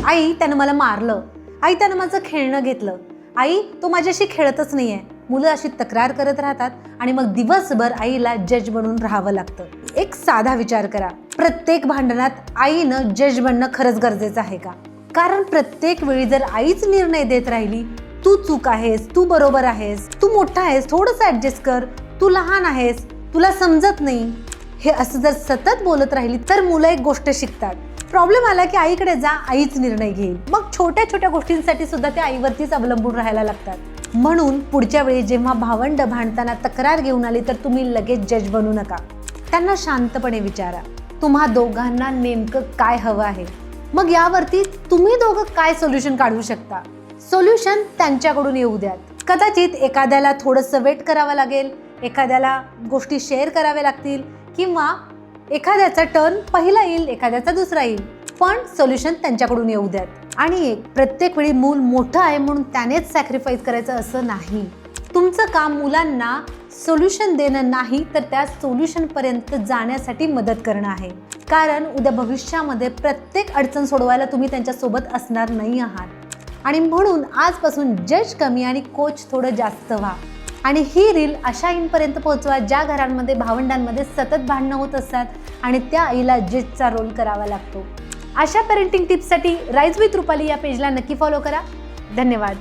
आई त्यानं मला मारलं, आई त्यानं माझं खेळणं घेतलं, आई तो माझ्याशी खेळतच नाहीये. मुलं अशी तक्रार करत राहतात आणि मग दिवसभर आईला जज बनून राहावं लागतं. एक साधा विचार करा, प्रत्येक भांडणात आईनं जज बनणं खरंच गरजेचं आहे का? कारण प्रत्येक वेळी जर आईच निर्णय देत राहिली, तू चूक आहेस, तू बरोबर आहेस, तू मोठा आहेस, थोडंसं ऍडजस्ट कर, तू लहान आहेस, तुला समजत नाही, हे असं जर सतत बोलत राहिली तर मुलं एक गोष्ट शिकतात. प्रॉब्लेम आला की आईकडे जा, आईच निर्णय घेईल. मग छोट्या छोट्या गोष्टींसाठी सुद्धा त्या आईवरतीच अवलंबून राहायला लागतात. म्हणून पुढच्या वेळी जेव्हा भावंड भांडताना तक्रार घेऊन आली तर तुम्ही लगेच जज बनू नका. त्यांना शांतपणे विचारा, तुम्हा दोघांना नेमकं काय हवं आहे. मग यावरती तुम्ही दोघं काय सोल्युशन काढू शकता. सोल्युशन त्यांच्याकडून येऊ द्यात. कदाचित एखाद्याला थोडंसं वेट करावं लागेल, एखाद्याला गोष्टी शेअर कराव्या लागतील, किंवा एखाद्याचा टर्न पहिला येईल, एखाद्याचा दुसरा येईल, पण सोल्युशन त्यांच्याकडून येऊ द्यात. आणि प्रत्येक वेळी मूल मोठं आहे म्हणून त्यानेच सॅक्रिफाईस करायचं असं नाही. तुमचं काम मुलांना सोल्युशन देणं नाही तर त्या सोल्युशनपर्यंत जाण्यासाठी मदत करणं आहे. कारण उद्या भविष्यामध्ये प्रत्येक अडचण सोडवायला तुम्ही त्यांच्यासोबत असणार नाही आहात. आणि म्हणून आजपासून जज कमी आणि कोच थोडं जास्त व्हा. आणि ही रील अशा आईंपर्यंत पोहोचवा ज्या घरांमध्ये भावंडांमध्ये सतत भांडणं होत असतात आणि त्या आईला जजचा रोल करावा लागतो. अशा पेरेंटिंग टिप्ससाठी राईज विथ रुपाली या पेजला नक्की फॉलो करा. धन्यवाद.